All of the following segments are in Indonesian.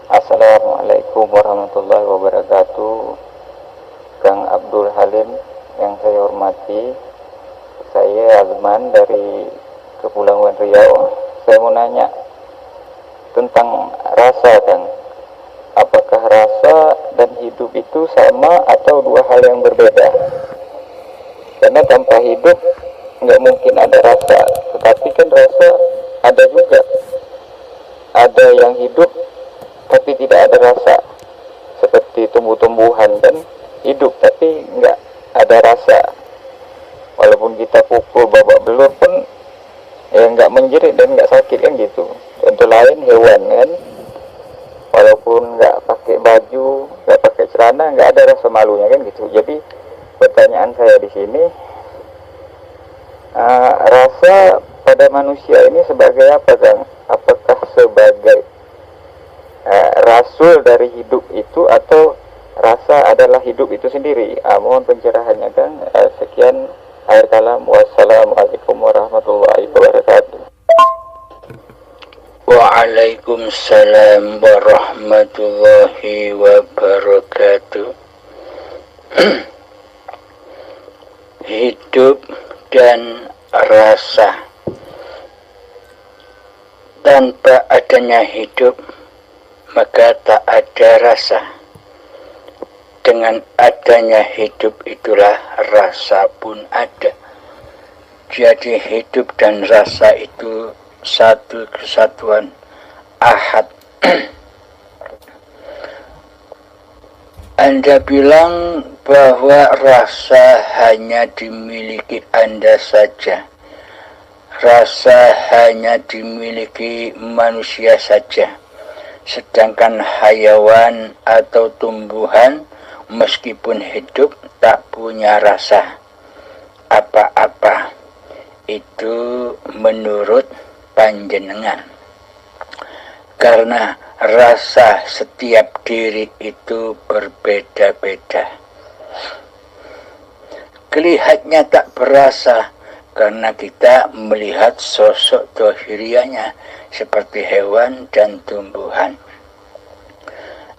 Assalamualaikum warahmatullahi wabarakatuh. Kang Abdul Halim yang saya hormati, saya Azman dari Kepulauan Riau. Saya mau nanya tentang rasa, Kang. Apakah rasa dan hidup itu sama atau dua hal yang berbeda? Karena tanpa hidup nggak mungkin ada rasa, tetapi kan rasa ada juga. Ada yang hidup tapi tidak ada rasa, seperti tumbuh-tumbuhan kan hidup tapi nggak ada rasa. Walaupun kita pukul babak belur pun ya nggak menjerit dan nggak sakit kan gitu. Contoh lain hewan kan, walaupun nggak pakai baju, nggak pakai celana, nggak ada rasa malunya kan gitu. Jadi pertanyaan saya di sini, rasa pada manusia ini sebagai apa, Kang? Apakah sebagai rasul dari hidup itu atau rasa adalah hidup itu sendiri? Mohon pencerahannya, Kang. Sekian akhir kalam. Wassalamualaikum warahmatullahi wabarakatuh. Waalaikumsalam warahmatullahi wabarakatuh. Hidup dan rasa. Tanpa adanya hidup, maka tak ada rasa. Dengan adanya hidup itulah rasa pun ada. Jadi hidup dan rasa itu satu kesatuan ahad. Anda bilang bahwa rasa hanya dimiliki Anda saja. Rasa hanya dimiliki manusia saja. Sedangkan hayawan atau tumbuhan meskipun hidup tak punya rasa apa-apa. Itu menurut panjenengan. Karena rasa setiap diri itu berbeda-beda. Kelihatannya tak berasa karena kita melihat sosok dohirianya seperti hewan dan tumbuhan.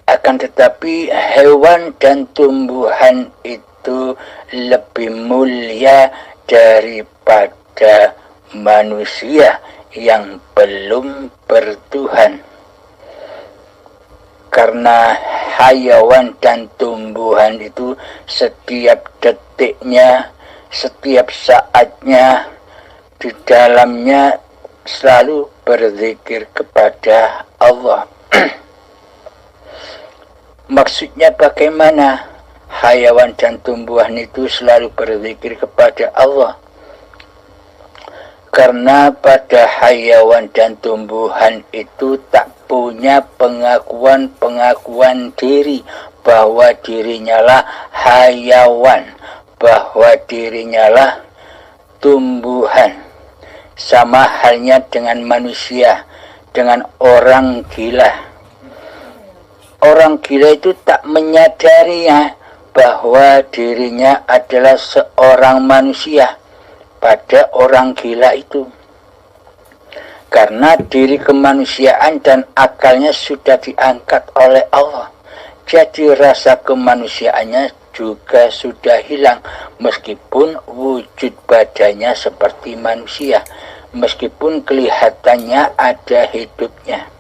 Akan tetapi hewan dan tumbuhan itu lebih mulia daripada manusia yang belum bertuhan. Karena hayawan dan tumbuhan itu setiap detiknya, setiap saatnya di dalamnya selalu berzikir kepada Allah. Maksudnya bagaimana? Hayawan dan tumbuhan itu selalu berzikir kepada Allah. Karena pada hayawan dan tumbuhan itu tak punya pengakuan diri bahwa dirinya lah hayawan, bahwa dirinya lah tumbuhan. Sama halnya dengan manusia, dengan orang gila. Orang gila itu tak menyadarinya bahwa dirinya adalah seorang manusia pada orang gila itu. Karena diri kemanusiaan dan akalnya sudah diangkat oleh Allah. Jadi rasa kemanusiaannya juga sudah hilang, meskipun wujud badannya seperti manusia, meskipun kelihatannya ada hidupnya.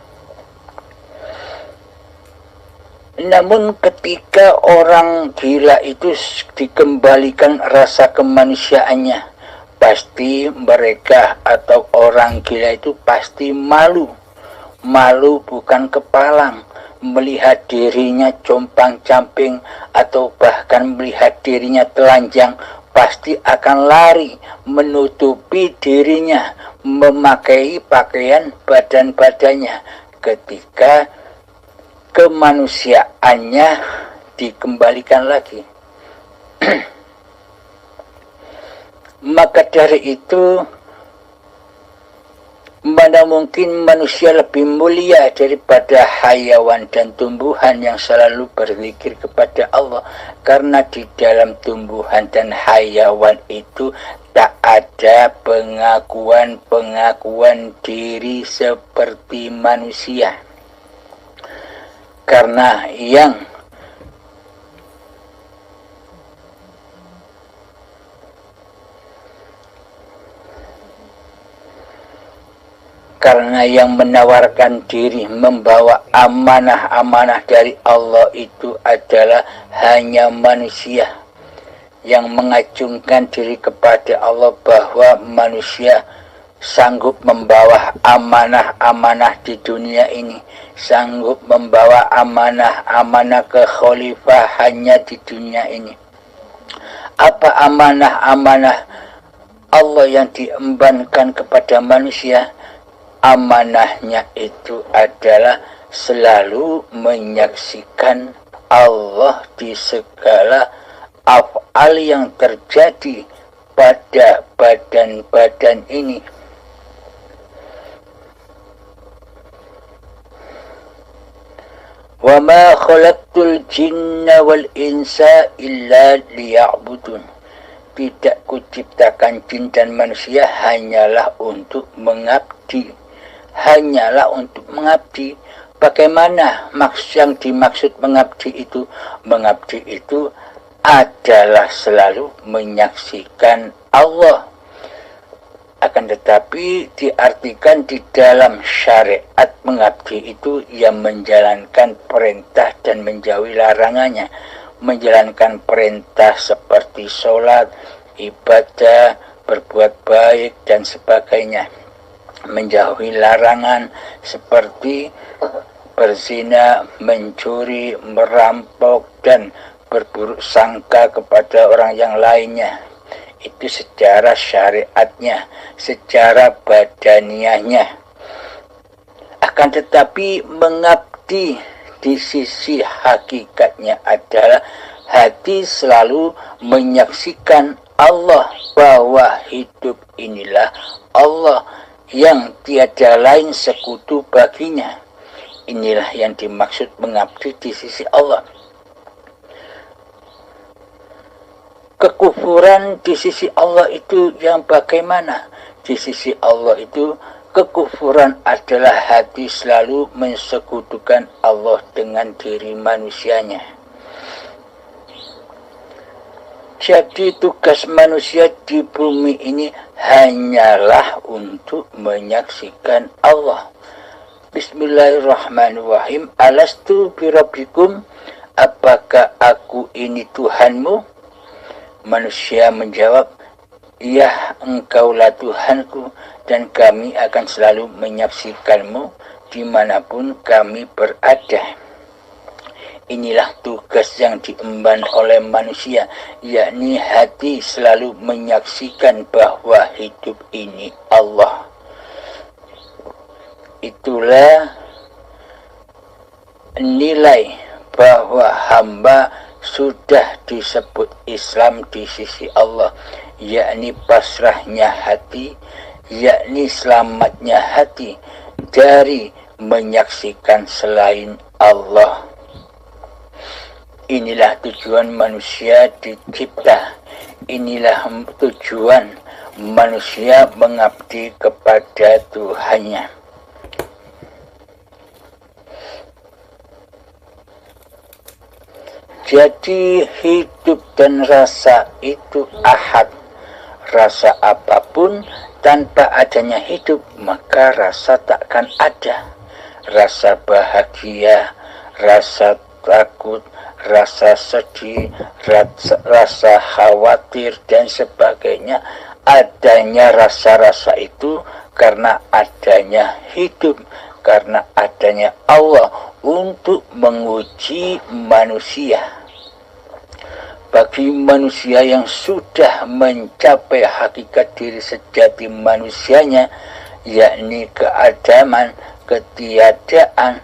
Namun ketika orang gila itu dikembalikan rasa kemanusiaannya, pasti mereka atau orang gila itu pasti malu. Malu bukan kepalang, melihat dirinya compang-camping atau bahkan melihat dirinya telanjang, pasti akan lari menutupi dirinya, memakai pakaian badan-badannya ketika kemanusiaannya dikembalikan lagi. Maka dari itu, mana mungkin manusia lebih mulia daripada hayawan dan tumbuhan yang selalu berzikir kepada Allah. Karena di dalam tumbuhan dan hayawan itu tak ada pengakuan diri seperti manusia. Karena yang menawarkan diri membawa amanah-amanah dari Allah itu adalah hanya manusia yang mengacungkan diri kepada Allah bahwa manusia sanggup membawa amanah-amanah di dunia ini, sanggup membawa amanah-amanah ke khalifahannya di dunia ini. Apa amanah-amanah Allah yang diembankan kepada manusia? Amanahnya itu adalah selalu menyaksikan Allah di segala af'al yang terjadi pada badan-badan ini. Wa ma khalaqtul jinna wal insa illa liya'budun. Tidak kuciptakan jin dan manusia hanyalah untuk mengabdi. Hanyalah untuk mengabdi. Bagaimana yang dimaksud mengabdi itu? Mengabdi itu adalah selalu menyaksikan Allah. Akan tetapi diartikan di dalam syariat mengabdi itu yang menjalankan perintah dan menjauhi larangannya. Menjalankan perintah seperti sholat, ibadah, berbuat baik dan sebagainya. Menjauhi larangan seperti berzina, mencuri, merampok dan berburuk sangka kepada orang yang lainnya. Itu secara syariatnya, secara badaniahnya. Akan tetapi mengabdi di sisi hakikatnya adalah hati selalu menyaksikan Allah, bahwa hidup inilah Allah yang tiada lain sekutu baginya. Inilah yang dimaksud mengabdi di sisi Allah. Kekufuran di sisi Allah itu yang bagaimana? Di sisi Allah itu kekufuran adalah hati selalu mensekutukan Allah dengan diri manusianya. Jadi tugas manusia di bumi ini hanyalah untuk menyaksikan Allah. Bismillahirrahmanirrahim. Alastu birabbikum? Apakah aku ini Tuhanmu? Manusia menjawab, ya, engkaulah Tuhanku dan kami akan selalu menyaksikanmu dimanapun kami berada. Inilah tugas yang diemban oleh manusia, yakni hati selalu menyaksikan bahwa hidup ini Allah. Itulah nilai bahwa hamba sudah disebut Islam di sisi Allah, yakni pasrahnya hati, yakni selamatnya hati dari menyaksikan selain Allah. Inilah tujuan manusia dicipta. Inilah tujuan manusia mengabdi kepada Tuhannya. Jadi hidup dan rasa itu ahad. Rasa apapun tanpa adanya hidup, maka rasa takkan ada. Rasa bahagia, rasa takut, rasa sedih, rasa khawatir dan sebagainya. Adanya rasa-rasa itu karena adanya hidup, karena adanya Allah untuk menguji manusia. Bagi manusia yang sudah mencapai hakikat diri sejati manusianya, yakni keadaman, ketiadaan,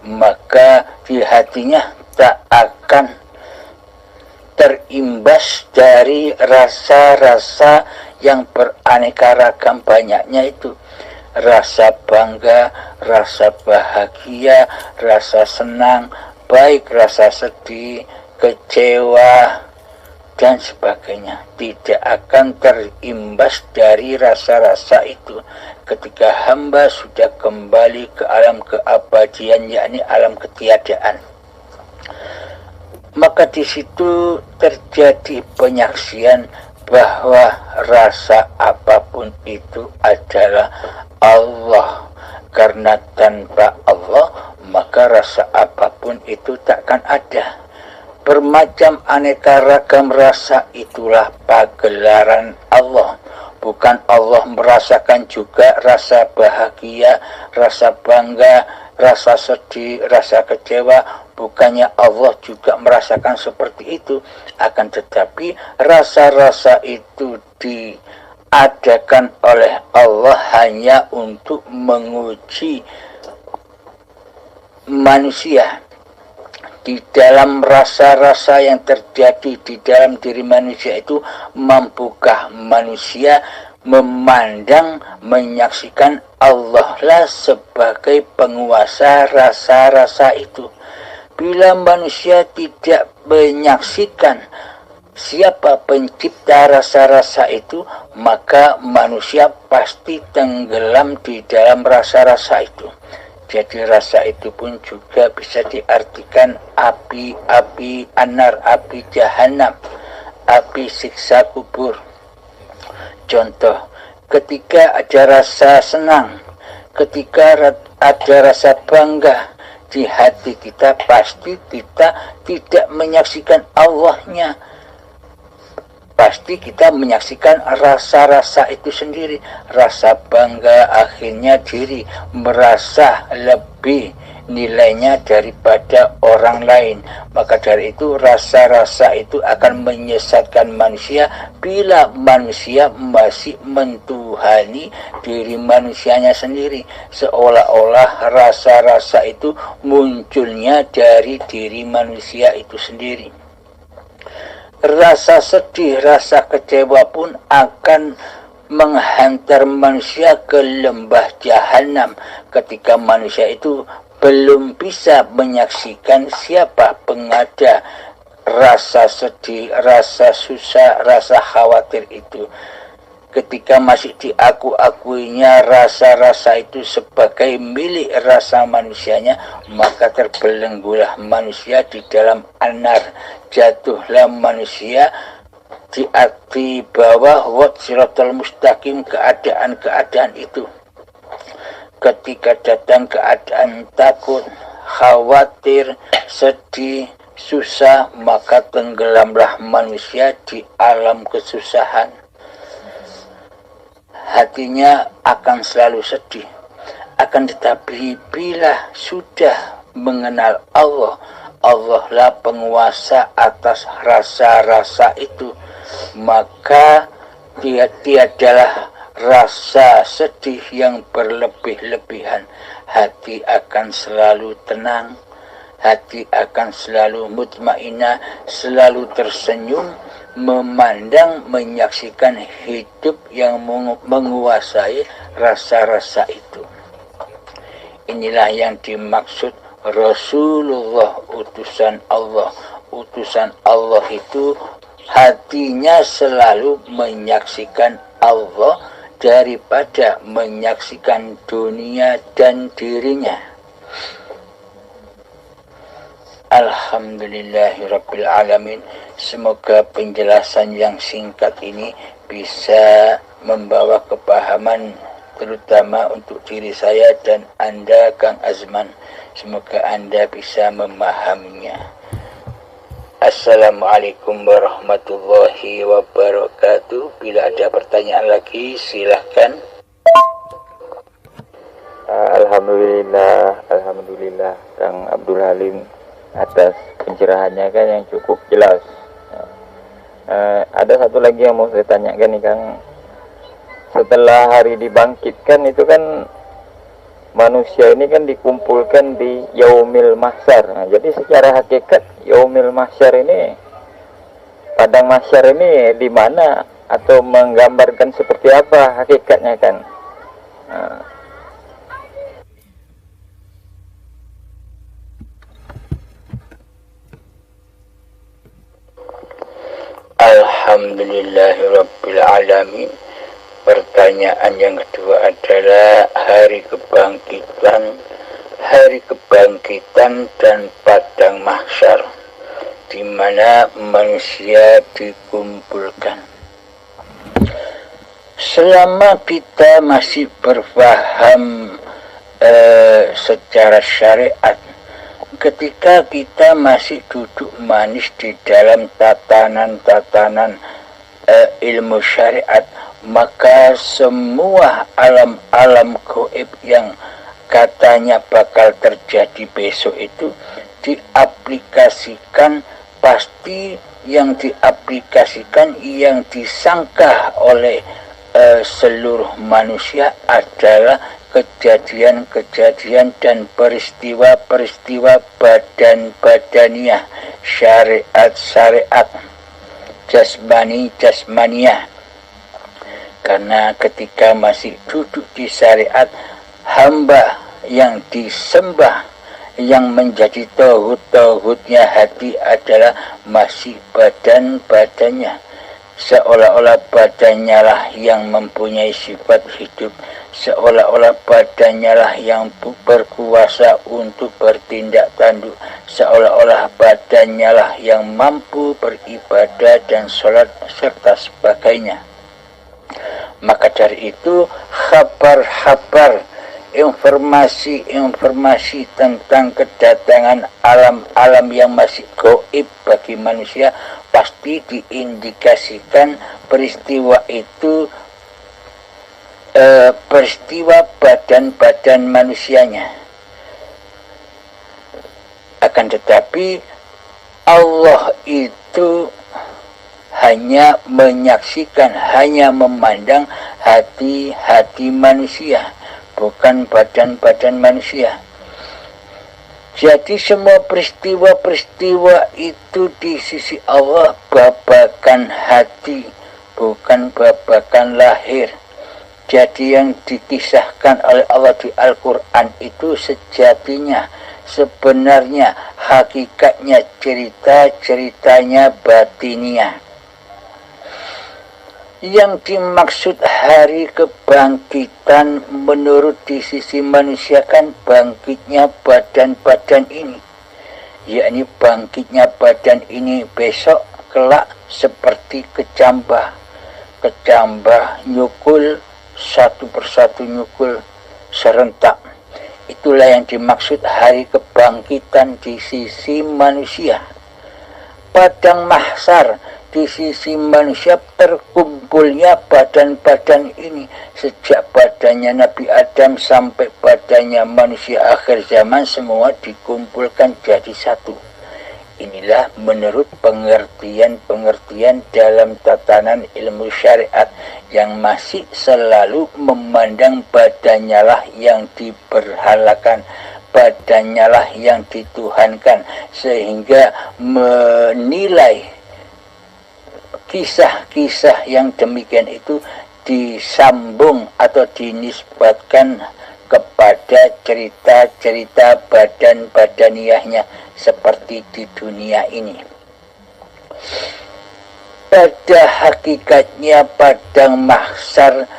maka di hatinya tak akan terimbas dari rasa-rasa yang beraneka ragam banyaknya itu. Rasa bangga, rasa bahagia, rasa senang, baik rasa sedih, kecewa, dan sebagainya. Tidak akan terimbas dari rasa-rasa itu ketika hamba sudah kembali ke alam keabadian, yakni alam ketiadaan. Maka di situ terjadi penyaksian bahwa rasa apapun itu adalah Allah. Karena tanpa Allah, maka rasa apapun itu takkan ada. Bermacam aneka ragam rasa itulah pagelaran Allah. Bukan Allah merasakan juga rasa bahagia, rasa bangga, rasa sedih, rasa kecewa. Bukannya Allah juga merasakan seperti itu. Akan tetapi rasa-rasa itu diadakan oleh Allah hanya untuk menguji manusia. Di dalam rasa-rasa yang terjadi di dalam diri manusia itu, mampukah manusia memandang, menyaksikan Allah lah sebagai penguasa rasa-rasa itu. Bila manusia tidak menyaksikan siapa pencipta rasa-rasa itu, maka manusia pasti tenggelam di dalam rasa-rasa itu. Jadi rasa itu pun juga bisa diartikan api anar, api jahanam, api siksa kubur. Contoh, ketika ada rasa senang, ketika ada rasa bangga di hati kita, pasti kita tidak menyaksikan Allahnya. Pasti kita menyaksikan rasa-rasa itu sendiri. Rasa bangga akhirnya diri merasa lebih nilainya daripada orang lain. Maka dari itu rasa-rasa itu akan menyesatkan manusia bila manusia masih mentuhani diri manusianya sendiri. Seolah-olah rasa-rasa itu munculnya dari diri manusia itu sendiri. Rasa sedih, rasa kecewa pun akan menghantar manusia ke lembah jahanam ketika manusia itu belum bisa menyaksikan siapa pengada rasa sedih, rasa susah, rasa khawatir itu. Ketika masih diaku-akuinya rasa-rasa itu sebagai milik rasa manusianya, maka terbelenggulah manusia di dalam anar. Jatuhlah manusia di bawah siratal mustaqim keadaan-keadaan itu. Ketika datang keadaan takut, khawatir, sedih, susah, maka tenggelamlah manusia di alam kesusahan. Hatinya akan selalu sedih. Akan tetapi bila sudah mengenal Allah, Allah lah penguasa atas rasa-rasa itu, maka tiadalah rasa sedih yang berlebih-lebihan. Hati akan selalu tenang, hati akan selalu mutmainah, selalu tersenyum, memandang, menyaksikan hidup yang menguasai rasa-rasa itu. Inilah yang dimaksud Rasulullah, utusan Allah. Utusan Allah itu hatinya selalu menyaksikan Allah daripada menyaksikan dunia dan dirinya. Alhamdulillahirabbil alamin. Semoga penjelasan yang singkat ini bisa membawa kepahaman terutama untuk diri saya dan Anda, Kang Azman. Semoga Anda bisa memahaminya. Assalamualaikum warahmatullahi wabarakatuh. Bila ada pertanyaan lagi silahkan. Alhamdulillah Kang Abdul Halim atas pencerahannya kan yang cukup jelas. Ada satu lagi yang mau saya tanyakan nih Kang. Setelah hari dibangkitkan itu kan manusia ini kan dikumpulkan di Yaumil Mahsyar. Nah, jadi secara hakikat Yaumil Mahsyar ini, padang mahsyar ini di mana atau menggambarkan seperti apa hakikatnya kan? Alhamdulillahirabbil alamin. Pertanyaan yang kedua adalah hari kebangkitan dan padang mahsyar. di mana manusia dikumpulkan. Selama kita masih berpaham secara syariat, ketika kita masih duduk manis di dalam tatanan-tatanan ilmu syariat, maka semua alam-alam gaib yang katanya bakal terjadi besok itu diaplikasikan, pasti yang diaplikasikan, yang disangka oleh seluruh manusia adalah kejadian-kejadian dan peristiwa-peristiwa badan-badaniah, syariat-syariat, jasmani-jasmaniyah. Karena ketika masih duduk di syariat, hamba yang disembah, yang menjadi tauhid-tauhidnya hati adalah masih badan-badannya. Seolah-olah badannya lah yang mempunyai sifat hidup, seolah-olah badannya lah yang berkuasa untuk bertindak tanduk, seolah-olah badannya lah yang mampu beribadah dan sholat serta sebagainya. Maka dari itu kabar-kabar, informasi-informasi tentang kedatangan alam-alam yang masih gaib bagi manusia pasti diindikasikan peristiwa itu peristiwa badan-badan manusianya. Akan tetapi Allah itu hanya menyaksikan, hanya memandang hati-hati manusia, bukan badan-badan manusia. Jadi semua peristiwa-peristiwa itu di sisi Allah babakan hati, bukan babakan lahir. Jadi yang dikisahkan oleh Allah di Al-Quran itu sejatinya, sebenarnya, hakikatnya, cerita-ceritanya batiniah. Yang dimaksud hari kebangkitan menurut di sisi manusia kan bangkitnya badan-badan ini, yakni bangkitnya badan ini besok kelak seperti kecambah nyukul satu persatu, nyukul serentak. Itulah yang dimaksud hari kebangkitan di sisi manusia. Padang mahsyar di sisi manusia terkumpulnya badan-badan ini, sejak badannya Nabi Adam sampai badannya manusia akhir zaman, semua dikumpulkan jadi satu. Inilah menurut pengertian-pengertian dalam tatanan ilmu syariat yang masih selalu memandang badannya lah yang diberhalakan, badannya lah yang dituhankan, sehingga menilai kisah-kisah yang demikian itu disambung atau dinisbatkan kepada cerita-cerita badan-badaniahnya seperti di dunia ini. Pada hakikatnya padang mahsyar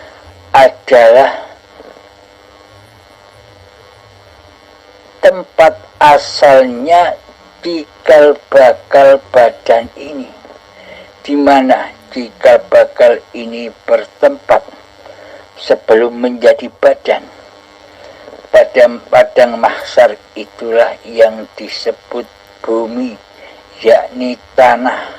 adalah tempat asalnya cikal bakal badan ini, di mana cikal bakal ini bertempat sebelum menjadi badan. Pada padang mahsyar itulah yang disebut bumi, yakni tanah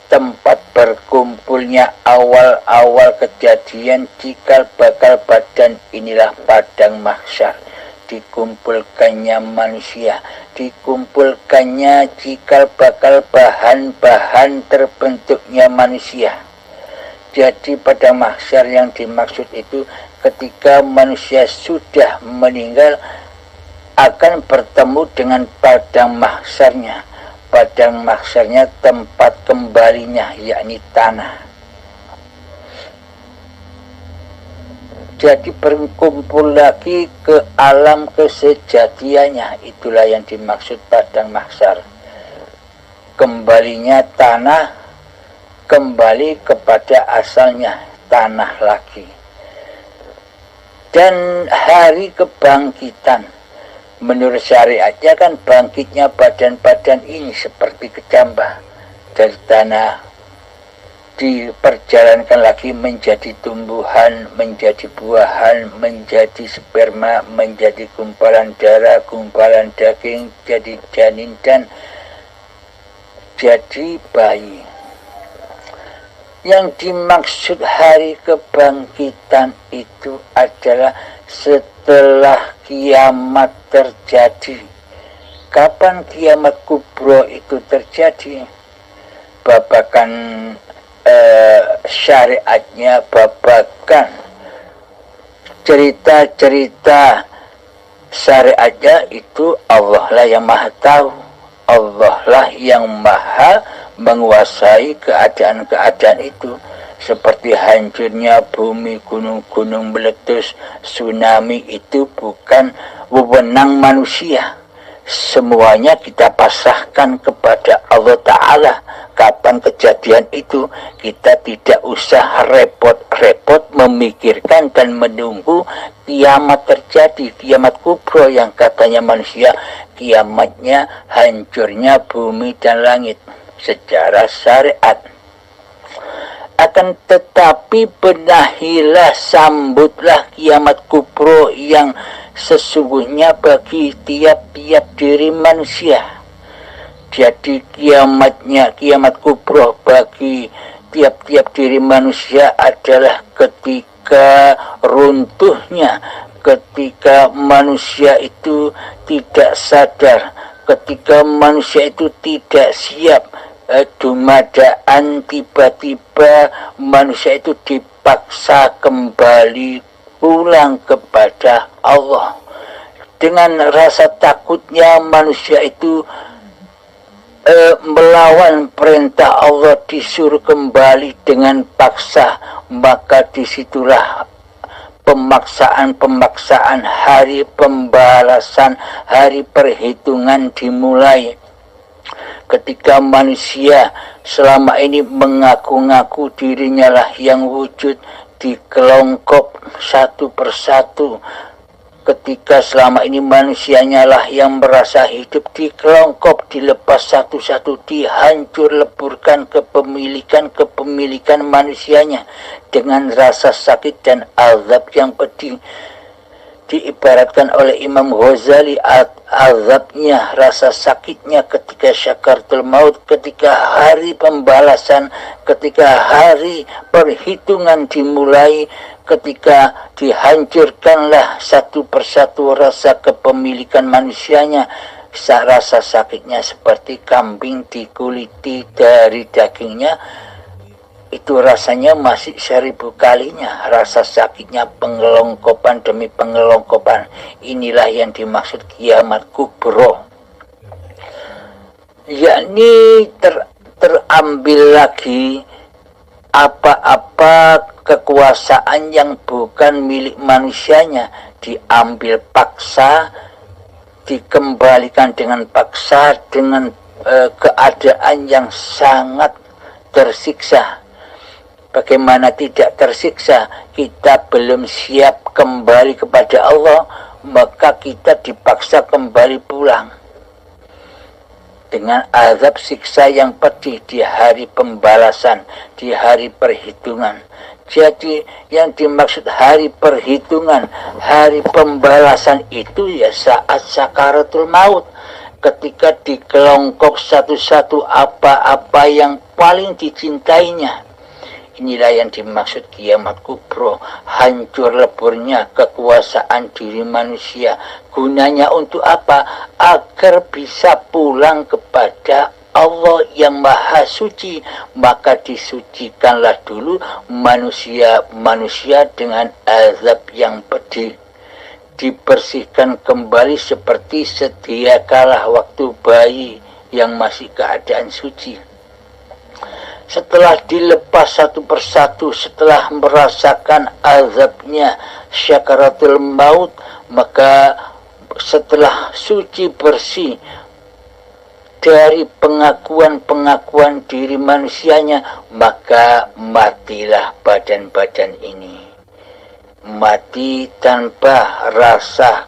tempat berkumpulnya awal-awal kejadian cikal bakal badan. Inilah padang mahsyar, dikumpulkannya manusia, dikumpulkannya cikal bakal bahan-bahan terbentuknya manusia. Jadi pada mahsyar yang dimaksud itu ketika manusia sudah meninggal akan bertemu dengan padang mahsyarnya. Padang mahsyarnya tempat kembalinya, yakni tanah. Jadi berkumpul lagi ke alam kesejatiannya. Itulah yang dimaksud padang mahsyar. Kembalinya tanah, kembali kepada asalnya, tanah lagi. Dan hari kebangkitan Menurut syariatnya kan bangkitnya badan-badan ini seperti kecambah dari tanah, diperjalankan lagi menjadi tumbuhan, menjadi buahan, menjadi sperma, menjadi gumpalan darah, gumpalan daging, jadi janin, dan jadi bayi. Yang dimaksud hari kebangkitan itu adalah setelah kiamat terjadi. Kapan kiamat kubro itu terjadi? Babakan syariatnya, babakan cerita-cerita syariatnya itu Allah lah yang maha tahu, Allah lah yang maha menguasai keadaan-keadaan itu, seperti hancurnya bumi, gunung-gunung meletus, tsunami, itu bukan wewenang manusia. Semuanya kita pasrahkan kepada Allah Ta'ala. Kapan kejadian itu, kita tidak usah repot-repot memikirkan dan menunggu kiamat terjadi, kiamat kubro yang katanya manusia kiamatnya hancurnya bumi dan langit secara syariat. Akan tetapi benahilah, sambutlah kiamat kubro yang sesungguhnya bagi tiap-tiap diri manusia. Jadi kiamat kubro bagi tiap-tiap diri manusia adalah ketika runtuhnya, ketika manusia itu tidak sadar, ketika manusia itu tidak siap, dumadaan tiba-tiba manusia itu dipaksa kembali pulang kepada Allah. Dengan rasa takutnya manusia itu melawan perintah Allah, disuruh kembali dengan paksa, maka disitulah pemaksaan hari pembalasan, hari perhitungan dimulai. Ketika manusia selama ini mengaku-ngaku dirinya lah yang wujud, dikelongkop satu persatu. Ketika selama ini manusianya lah yang merasa hidup, dikelongkop, dilepas satu-satu, dihancur leburkan kepemilikan manusianya dengan rasa sakit dan azab yang pedih. Diibaratkan oleh Imam Ghazali, azabnya, rasa sakitnya ketika syakaratul maut, ketika hari pembalasan, ketika hari perhitungan dimulai, ketika dihancurkanlah satu persatu rasa kepemilikan manusianya. Rasa sakitnya seperti kambing dikuliti dari dagingnya, itu rasanya masih 1000 kalinya. Rasa sakitnya pengelongkopan demi pengelongkopan. Inilah yang dimaksud kiamat kubro, yakni terambil lagi apa-apa kekuasaan yang bukan milik manusianya, diambil paksa, dikembalikan dengan paksa, dengan keadaan yang sangat tersiksa. Bagaimana tidak tersiksa? Kita belum siap kembali kepada Allah, maka kita dipaksa kembali pulang dengan azab siksa yang pedih di hari pembalasan, di hari perhitungan. Jadi yang dimaksud hari perhitungan, hari pembalasan itu ya saat sakaratul maut, ketika dikelongkok satu-satu apa-apa yang paling dicintainya. Inilah yang dimaksud kiamat kubro, hancur leburnya kekuasaan diri manusia. Gunanya untuk apa? Agar bisa pulang kepada Allah yang maha suci. Maka disucikanlah dulu manusia dengan azab yang pedih. Dibersihkan kembali seperti sedia kala waktu bayi yang masih keadaan suci. Setelah dilepas satu persatu, setelah merasakan azabnya syakaratul maut, maka setelah suci bersih dari pengakuan-pengakuan diri manusianya, maka matilah badan-badan ini. Mati tanpa rasa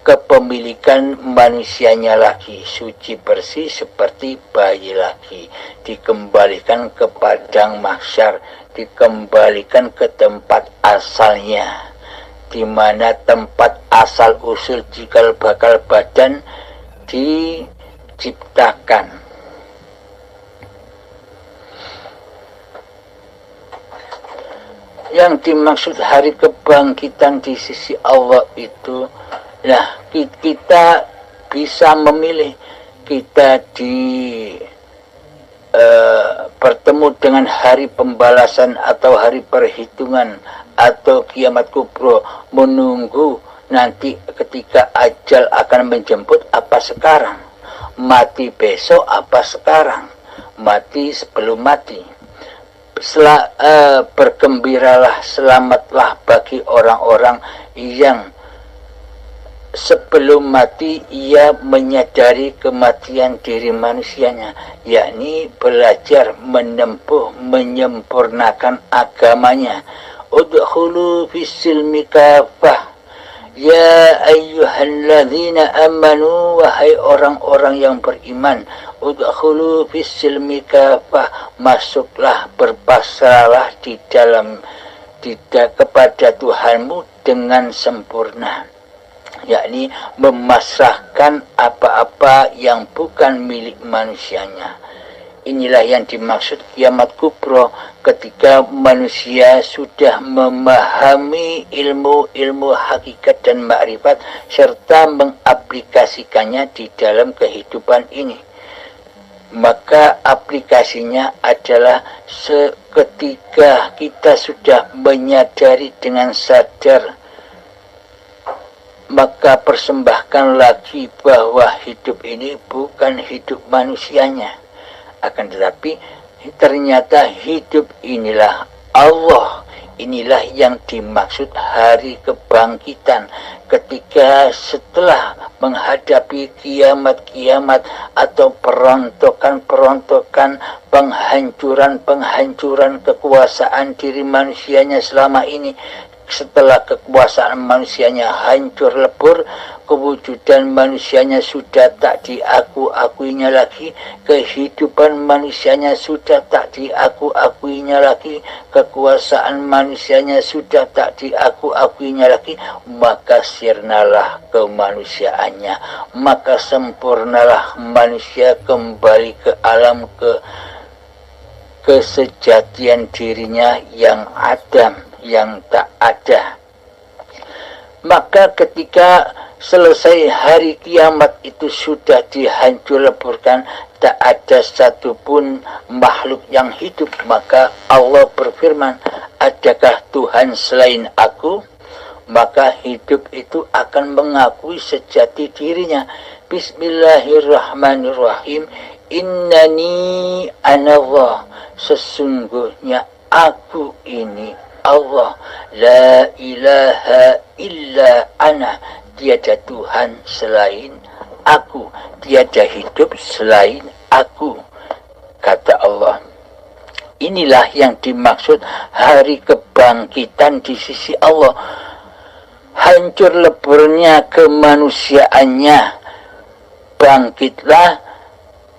kepemilikan manusianya lagi, suci bersih seperti bayi lagi, dikembalikan ke padang mahsyar, dikembalikan ke tempat asalnya, di mana tempat asal usul cikal bakal badan diciptakan. Yang dimaksud hari kebangkitan di sisi Allah itu, nah, kita bisa memilih. Kita bertemu dengan hari pembalasan atau hari perhitungan atau kiamat kubro, menunggu nanti ketika ajal akan menjemput apa sekarang, mati besok apa sekarang, mati sebelum mati. Bergembiralah, selamatlah bagi orang-orang yang sebelum mati ia menyadari kematian diri manusianya, yakni belajar menempuh, menyempurnakan agamanya. Udkhulu fis-silmi kafah ya ayyuhalladzina amanu, wahai orang-orang yang beriman, udkhulu fis-silmi kafah, masuklah, berpasrahlah di dalam kepada Tuhanmu dengan sempurna, yakni memasrahkan apa-apa yang bukan milik manusianya. Inilah yang dimaksud kiamat kubro, ketika manusia sudah memahami ilmu hakikat dan makrifat serta mengaplikasikannya di dalam kehidupan ini. Maka aplikasinya adalah seketika kita sudah menyadari dengan sadar, maka persembahkan lagi bahwa hidup ini bukan hidup manusianya, akan tetapi ternyata hidup inilah Allah. Inilah yang dimaksud hari kebangkitan, ketika setelah menghadapi kiamat-kiamat atau perontokan-perontokan, penghancuran kekuasaan diri manusianya selama ini. Setelah kekuasaan manusianya hancur lebur, kewujudan manusianya sudah tak diaku-akuinya lagi, kehidupan manusianya sudah tak diaku-akuinya lagi, kekuasaan manusianya sudah tak diaku-akuinya lagi, maka sirnalah kemanusiaannya, maka sempurnalah manusia kembali ke alam kesejatian dirinya yang adam, yang tak ada. Maka ketika selesai hari kiamat itu sudah dihancur leburkan, tak ada satupun makhluk yang hidup, maka Allah berfirman, adakah Tuhan selain aku? Maka hidup itu akan mengakui sejati dirinya. Bismillahirrahmanirrahim. Innani anallah, sesungguhnya aku ini Allah, la ilaha illa ana, tiada Tuhan selain aku, tiada hidup selain aku, kata Allah. Inilah yang dimaksud hari kebangkitan di sisi Allah. Hancur leburnya kemanusiaannya, bangkitlah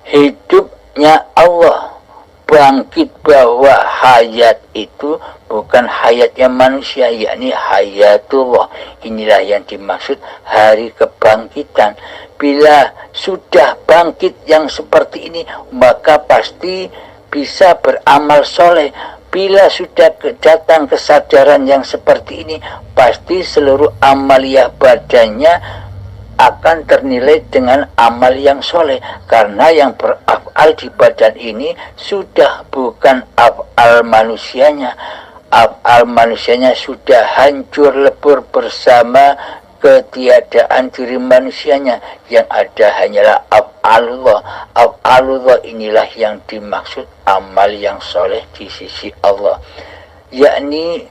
hidupnya Allah. Bangkit bahwa hayat itu bukan hayatnya manusia, yakni hayatullah. Inilah yang dimaksud hari kebangkitan. Bila sudah bangkit yang seperti ini, maka pasti bisa beramal soleh. Bila sudah datang kesadaran yang seperti ini, pasti seluruh amaliyah badannya akan ternilai dengan amal yang soleh, karena yang beraf'al di badan ini sudah bukan af'al manusianya. Af'al manusianya sudah hancur lebur bersama ketiadaan diri manusianya. Yang ada hanyalah af'alullah. Af'alullah inilah yang dimaksud amal yang soleh di sisi Allah, yakni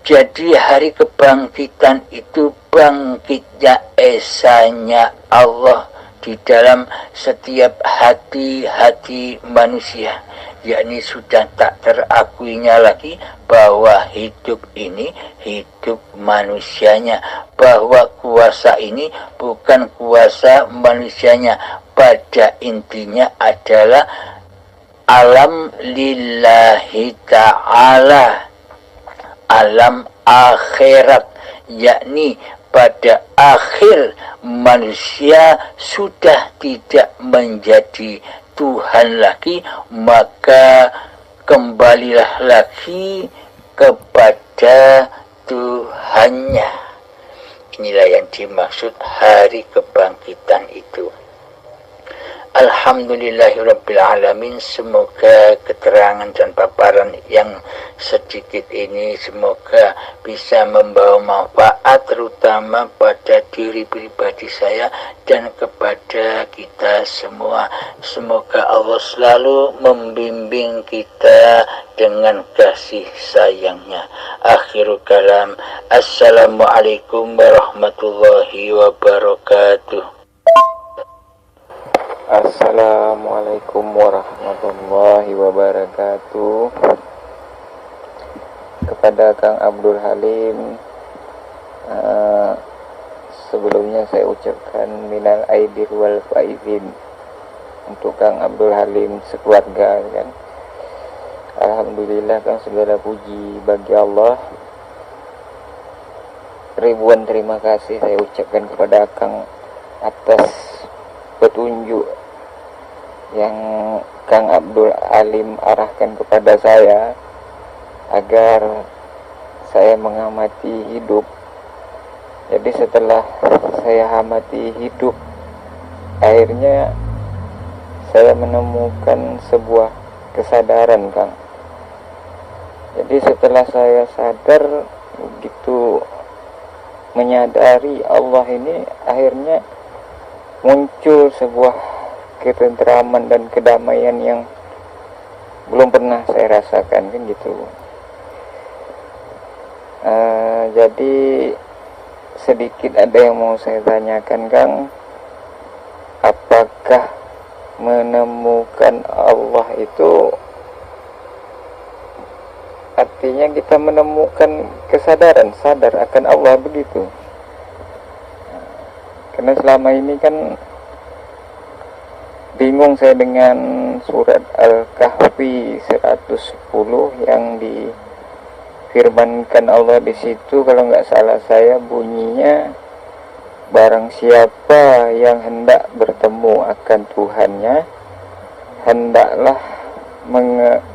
jadi hari kebangkitan itu bangkitnya esanya Allah di dalam setiap hati-hati manusia. yakni sudah tak terakuinya lagi bahwa hidup ini hidup manusianya, bahwa kuasa ini bukan kuasa manusianya. Pada intinya adalah alam lillahi ta'ala, alam akhirat, yakni pada akhir manusia sudah tidak menjadi Tuhan lagi, maka kembalilah lagi kepada Tuhannya. Inilah yang dimaksud hari kebangkitan itu. Alhamdulillahirrabbilalamin. Semoga keterangan dan paparan yang sedikit ini semoga bisa membawa manfaat, terutama pada diri pribadi saya dan kepada kita semua. Semoga Allah selalu membimbing kita dengan kasih sayangnya. Akhirul kalam. Assalamualaikum warahmatullahi wabarakatuh. Assalamualaikum warahmatullahi wabarakatuh. Kepada Kang Abdul Halim, sebelumnya saya ucapkan minal aidin wal faizin untuk Kang Abdul Halim sekeluarga, kan. Alhamdulillah, kan, segala puji bagi Allah. Ribuan terima kasih saya ucapkan kepada Kang atas petunjuk yang Kang Abdul Halim arahkan kepada saya agar saya mengamati hidup. Jadi setelah saya amati hidup, akhirnya saya menemukan sebuah kesadaran, Kang. Jadi setelah saya sadar, begitu menyadari Allah ini, akhirnya muncul sebuah ketentraman dan kedamaian yang belum pernah saya rasakan, kan gitu. Jadi sedikit ada yang mau saya tanyakan, Kang. Apakah menemukan Allah itu artinya kita menemukan kesadaran, sadar akan Allah, begitu? Karena selama ini kan bingung saya dengan surat Al-Kahfi 110 yang difirmankan Allah di situ, kalau nggak salah saya bunyinya, barang siapa yang hendak bertemu akan Tuhannya, hendaklah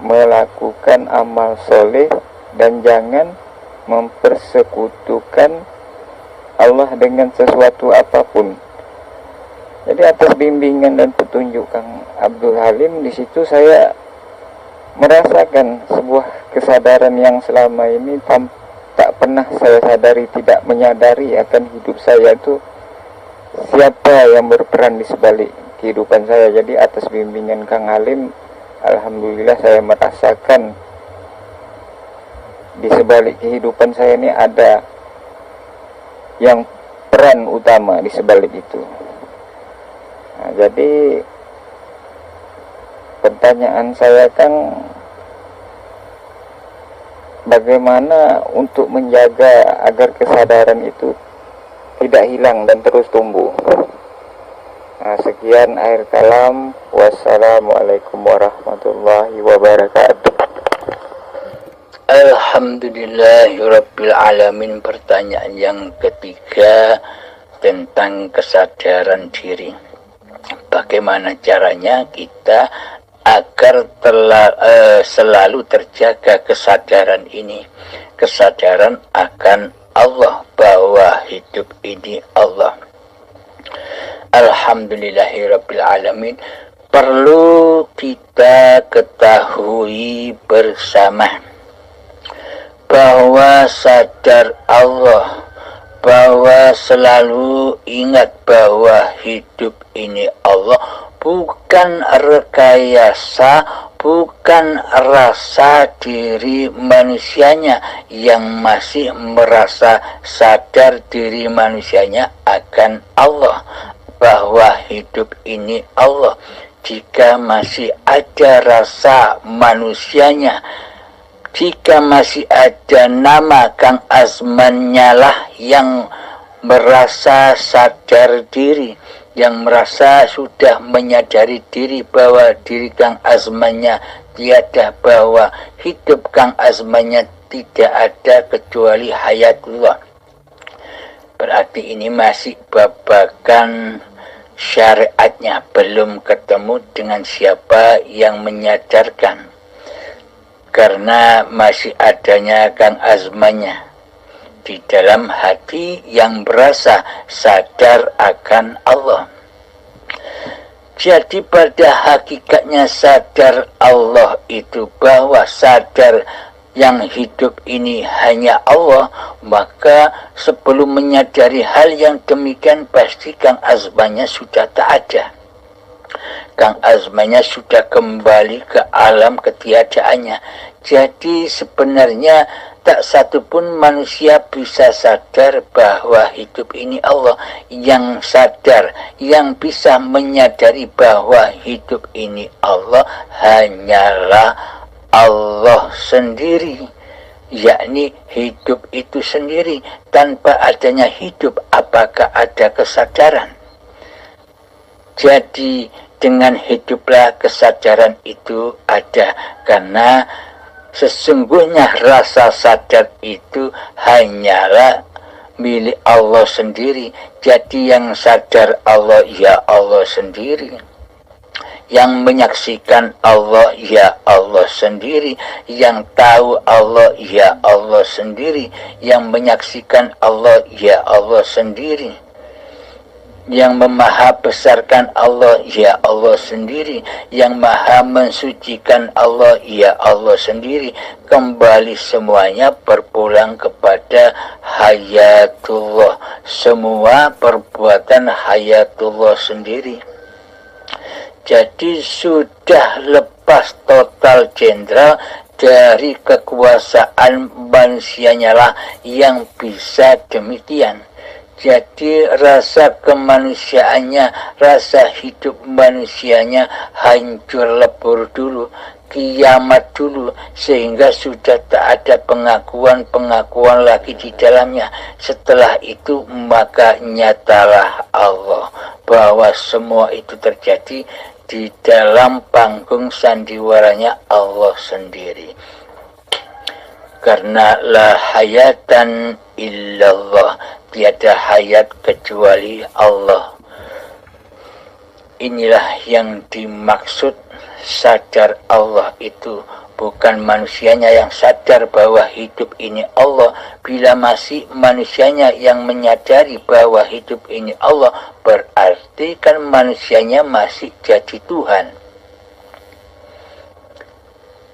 melakukan amal soleh dan jangan mempersekutukan Allah dengan sesuatu apapun. Jadi atas bimbingan dan petunjuk Kang Abdul Halim, di situ saya merasakan sebuah kesadaran yang selama ini tak pernah saya sadari, tidak menyadari akan hidup saya itu siapa yang berperan di sebalik kehidupan saya. Jadi atas bimbingan Kang Halim, alhamdulillah saya merasakan di sebalik kehidupan saya ini ada yang peran utama di sebalik itu. Nah, jadi pertanyaan saya, Kang, bagaimana untuk menjaga agar kesadaran itu tidak hilang dan terus tumbuh? Nah, sekian akhir kalam. Wassalamualaikum warahmatullahi wabarakatuh. Alhamdulillahirrabbilalamin. Pertanyaan yang ketiga tentang kesadaran diri. Bagaimana caranya kita agar selalu terjaga kesadaran ini, kesadaran akan Allah, bahwa hidup ini Allah. Alhamdulillahirrabbilalamin. Perlu kita ketahui bersama bahwa sadar Allah, bahwa selalu ingat bahwa hidup ini Allah, bukan rekayasa, bukan rasa diri manusianya yang masih merasa sadar diri manusianya akan Allah, bahwa hidup ini Allah. jika masih ada rasa manusianya, jika masih ada nama Kang Azmannya lah yang merasa sadar diri, yang merasa sudah menyadari diri bahwa diri Kang Azmannya tiada, bahwa hidup Kang Azmannya tidak ada kecuali hayatullah. Berarti ini masih babakan syariatnya, belum ketemu dengan siapa yang menyadarkan, karena masih adanya Kang Azmannya di dalam hati yang berasa sadar akan Allah. Jadi pada hakikatnya sadar Allah itu bahwa sadar yang hidup ini hanya Allah, maka sebelum menyadari hal yang demikian pasti Kang Azmannya sudah tak ada. Kang Azmannya sudah kembali ke alam ketiadaannya. Jadi sebenarnya tak satupun manusia bisa sadar bahwa hidup ini Allah. Yang sadar, yang bisa menyadari bahwa hidup ini Allah hanyalah Allah sendiri, yakni hidup itu sendiri. Tanpa adanya hidup, apakah ada kesadaran? Jadi dengan hiduplah kesadaran itu ada, karena sesungguhnya rasa sadar itu hanyalah milik Allah sendiri. Jadi yang sadar Allah ya Allah sendiri, yang menyaksikan Allah ya Allah sendiri, yang tahu Allah ya Allah sendiri, yang menyaksikan Allah ya Allah sendiri, yang memaha besarkan Allah ya Allah sendiri, yang maha mensucikan Allah ya Allah sendiri. Kembali semuanya berpulang kepada hayatullah, semua perbuatan hayatullah sendiri. Jadi sudah lepas total jenderal dari kekuasaan manusianya lah yang bisa demikian. Jadi rasa kemanusiaannya, rasa hidup manusianya hancur lebur dulu, kiamat dulu, sehingga sudah tak ada pengakuan-pengakuan lagi di dalamnya. Setelah itu maka nyatalah Allah bahwa semua itu terjadi di dalam panggung sandiwaranya Allah sendiri. Karena la hayatan illallah, tiada hayat kecuali Allah. Inilah yang dimaksud sadar Allah itu, bukan manusianya yang sadar bahwa hidup ini Allah. Bila masih manusianya yang menyadari bahwa hidup ini Allah, berarti kan manusianya masih jadi Tuhan.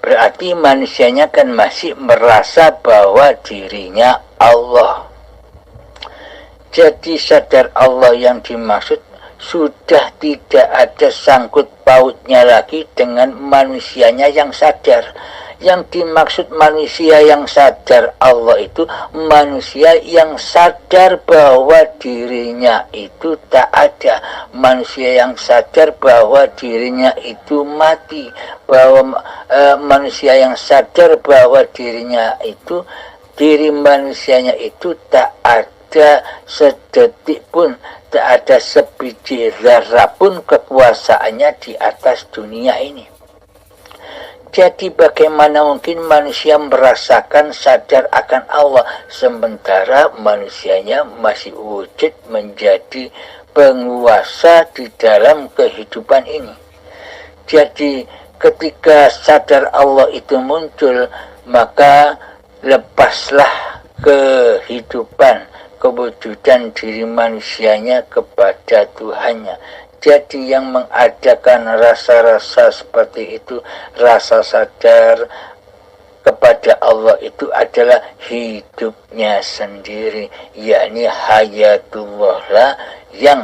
Berarti manusianya kan masih merasa bahwa dirinya Allah. Jadi sadar Allah yang dimaksud sudah tidak ada sangkut pautnya lagi dengan manusianya yang sadar. Yang dimaksud manusia yang sadar Allah itu manusia yang sadar bahwa dirinya itu tak ada, manusia yang sadar bahwa dirinya itu mati, bahwa manusia yang sadar bahwa dirinya itu, diri manusianya itu tak ada sedetik pun, tak ada sebiji zarah pun kekuasaannya di atas dunia ini. Jadi bagaimana mungkin manusia merasakan sadar akan Allah sementara manusianya masih wujud menjadi penguasa di dalam kehidupan ini? Jadi ketika sadar Allah itu muncul, maka lepaslah kehidupan, kewujudan diri manusianya kepada Tuhannya. Jadi yang mengadakan rasa-rasa seperti itu, rasa sadar kepada Allah itu adalah hidupnya sendiri, yakni hayatullah lah yang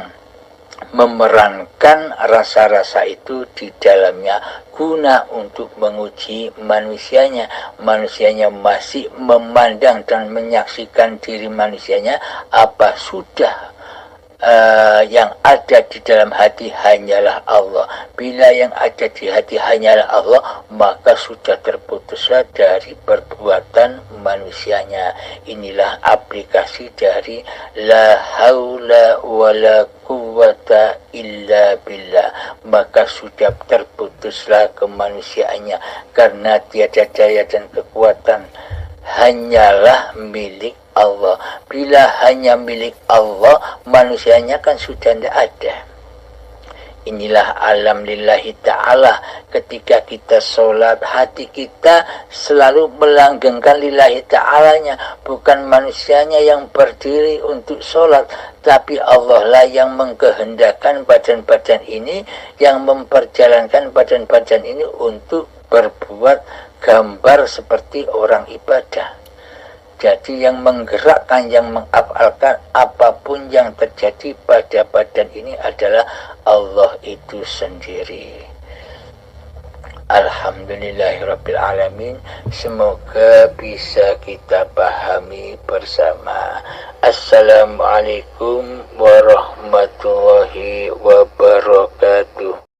memerankan rasa-rasa itu di dalamnya guna untuk menguji manusianya. Manusianya masih memandang dan menyaksikan diri manusianya apa sudah yang ada di dalam hati hanyalah Allah. Bila yang ada di hati hanyalah Allah, maka sudah terputuslah dari perbuatan manusianya. Inilah aplikasi dari la haula wala quwwata illa billah. Maka sudah terputuslah kemanusiaannya, karena tiada daya dan kekuatan hanyalah milik Allah. Bila hanya milik Allah, manusianya kan sudah tidak ada. Inilah alam lillahi ta'ala. Ketika kita sholat, hati kita selalu melanggengkan lillahi ta'alanya. Bukan manusianya yang berdiri untuk sholat, tapi Allah lah yang mengkehendakkan badan-badan ini, yang memperjalankan badan-badan ini untuk berbuat gambar seperti orang ibadah. Jadi yang menggerakkan, yang mengafalkan apapun yang terjadi pada badan ini adalah Allah itu sendiri. Alhamdulillahirabbil alamin. Semoga bisa kita pahami bersama. Assalamualaikum warahmatullahi wabarakatuh.